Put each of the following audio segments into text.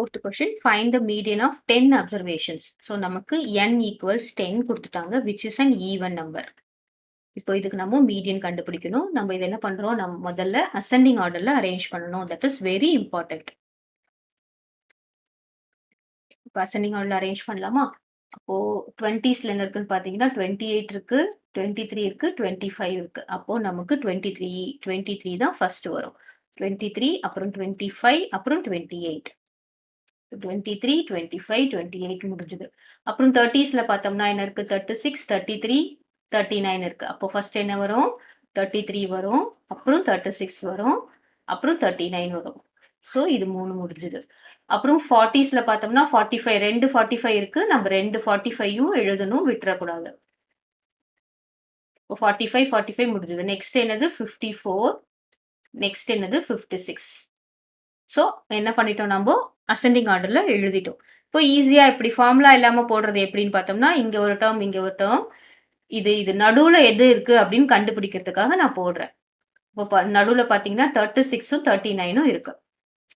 Fourth question, find the median of 10 observations. So, நமக்கு n equals 10 கொடுத்துட்டாங்க, which is an even number. இப்போ இதுக்கு நம்ம மீடியன் கண்டுபிடிக்கணும். நம்ம இது என்ன பண்றோம், நம்ம முதல்ல ascending orderல arrange பண்ணணும். That is very important. இப்போ ascending orderல arrange பண்ணலாமா? அப்போ 20ஸ்ல என்ன இருக்குன்னு பார்த்தீங்கன்னா 28 இருக்கு, 23 இருக்கு, 25 இருக்கு. அப்போ நமக்கு 23 தான் ஃபர்ஸ்ட் வரும். 23 அப்புறம் 25 அப்புறம் 28. 23, 25, 28 முடிஞ்சது. அப்புறம் 30ஸ்ல பார்த்தோம்னா என்ன இருக்கு, 36, 33, 39 இருக்கு. அப்போ ஃபர்ஸ்ட் என்ன வரும், 33 வரும், அப்புறம் 36 வரும், அப்புறம் 39 வரும். ஸோ இது 3 முடிஞ்சது. அப்புறம் 40ஸ்ல பார்த்தோம்னா 45, 2 45 இருக்கு. நம்ம 2 45யும் எழுதணும், விட்டுறக்கூடாது. இப்போ 45, 45 முடிஞ்சது. நெக்ஸ்ட் என்னது 54, நெக்ஸ்ட் என்னது 56. ஸோ என்ன பண்ணிட்டோம், நம்ம அசெண்டிங் ஆர்டர்ல எழுதிட்டோம். இப்போ ஈஸியா இப்படி ஃபார்முலா இல்லாம போடுறது எப்படின்னு பார்த்தோம்னா, இங்க ஒரு டேர்ம், இங்க ஒரு டேர்ம், இது நடுவுல எது இருக்கு அப்படின்னு கண்டுபிடிக்கிறதுக்காக நான் போடுறேன். இப்போ நடுவுல பாத்தீங்கன்னா 36ம் 39ம் இருக்கு.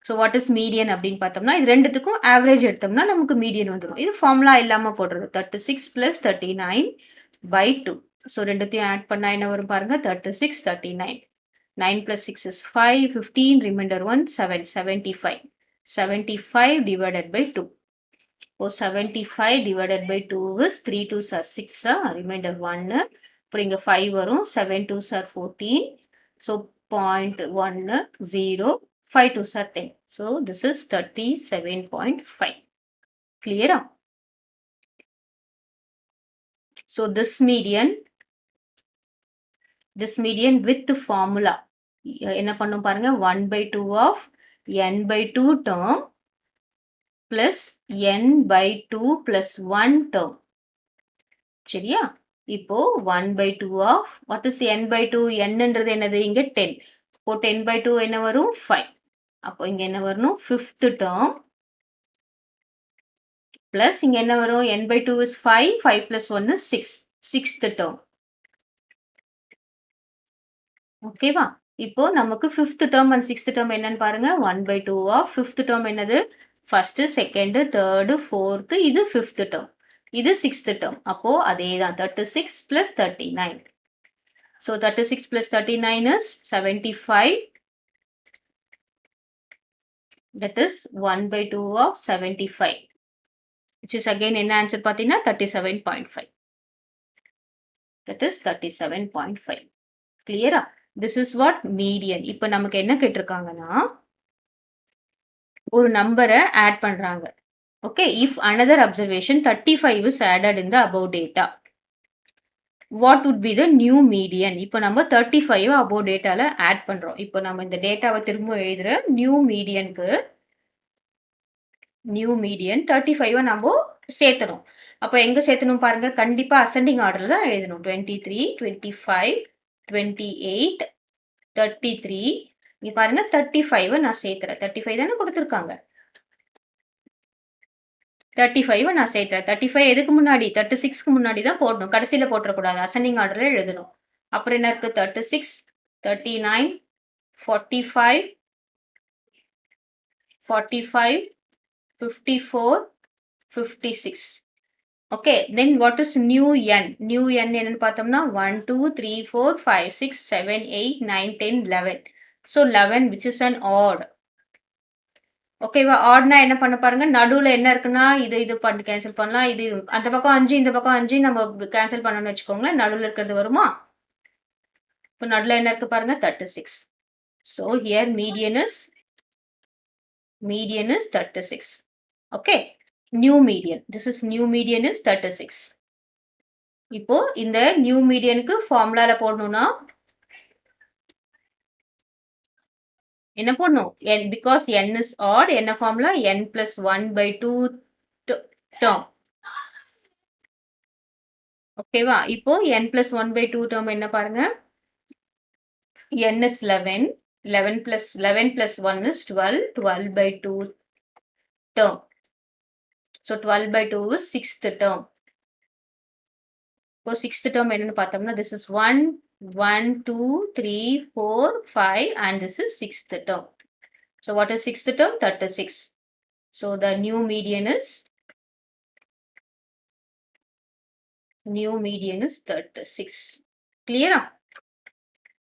ஸோ வாட் இஸ் மீடியன் அப்படின்னு பார்த்தோம்னா, இது ரெண்டுத்துக்கும் ஆவரேஜ் எடுத்தோம்னா நமக்கு மீடியன் வந்துடும். இது ஃபார்முலா இல்லாம போடுறது. 36 + 39/2. ஸோ ரெண்டுத்தையும் ஆட் பண்ணா என்ன வரும் பாருங்க, 36, 39. 9 + 6 is 5, 15, remainder 1, 7, 75. 75 divided by 2. So 75 divided by 2 is 3 2s are 6, remainder 1. அப்புறம் இங்க 5 வரும், 7 2s are 14. So 0.10, 5 2s are 10. So this is 37.5. Clear? So this median with the formula என்ன பண்ணும் பாருங்க, 1/2 of n/2 term plus n/2 plus 1 term. சரியா? இப்போ 1/2 of what is n/2? n-ன்றது என்னது, இங்க 10. இப்போ 10/2 என்ன வரும், 5. அப்போ இங்க என்ன வரணும், 5th term plus இங்க என்ன வரும், n/2 is 5, 5 plus 1 is 6, 6th term. ஓகேவா? இப்போ நமக்கு 5th term and 6th term என்னன்னு பாருங்க, 1/2 of 5th term என்னது, first, second, third, fourth, இது 5th term, இது 6th term. அப்போ அதேதான் 36 plus 39. So 36 plus 39 is 75. That is 1/2 of 75, which is again என்ன answer பார்த்தீங்கன்னா 37.5. That is 37.5. Clear? This is what median. இப்போ நமக்கு என்ன கேட்டிருக்காங்கன்னா, ஒரு நம்பரை ஆட் பண்றாங்க. Okay, if another observation 35 is added in the above data, what would be the new median? இப்போ நம்ம 35 above dataல ஆட் பண்றோம். இப்போ நம்ம இந்த டேட்டாவை திரும்ப எழுதுற நியூ மீடியனுக்கு, நியூ மீடியன் 35 நம்ம சேர்த்தணும். அப்போ எங்க சேர்த்தணும் பாருங்க, கண்டிப்பா அசெண்டிங் ஆர்டர்ல தான் எழுதணும். 23, 25, 28, 33. இங்க பாருங்க 35 நான் சேர்த்துறேன். 35 தானே கொடுத்துருக்காங்க. 35 நான் சேர்த்துறேன். 35 எதுக்கு முன்னாடி, 36க்கு முன்னாடி தான் போடணும். கடைசியில போட்டுறக்கூடாது. அசெண்டிங் ஆர்டர்ல எழுதணும். அப்புறம் என்ன இருக்கு, 36, 39, 45, 45, 54, 56. Okay, then what is new n? New n என்னன்னு பார்த்தோம்னா 1, 2, 3, 4, 5, 6, 7, 8, 9, 10, 11. So 11, which is an odd. ஓகேவா? ஆட்னா என்ன பண்ண பாருங்க, நடுவுல என்ன இருக்குன்னா இது பண்ணி கேன்சல் பண்ணலாம். இது அந்த பக்கம் 5, இந்த பக்கம் 5 நம்ம கேன்சல் பண்ணணும்னு வச்சுக்கோங்களேன். நடுவுல இருக்கிறது வருமா? இப்போ நடுவுல என்ன இருக்கு பாருங்க, 36. So here median is 36. Okay, new median. This is new median is 36. இப்போ இந்த நியூ மீடியனுக்கு ஃபார்முலால போடணும்னா என்ன போடணும், n, because n is odd, என்ன ஃபார்முலா, n plus 1/2 term. ஓகேவா? இப்போ n plus 1/2 term என்ன பாருங்க, n is 11, 11 plus 1 is 12, 12/2 term. So 12/2 is 6th term. இப்போ 6th term என்னன்னு பார்த்தோம்னா, this is 1, 1, 2, 3, 4, 5 and this is 6th term. So what is 6th term? 36. So the new median is 36. Clear?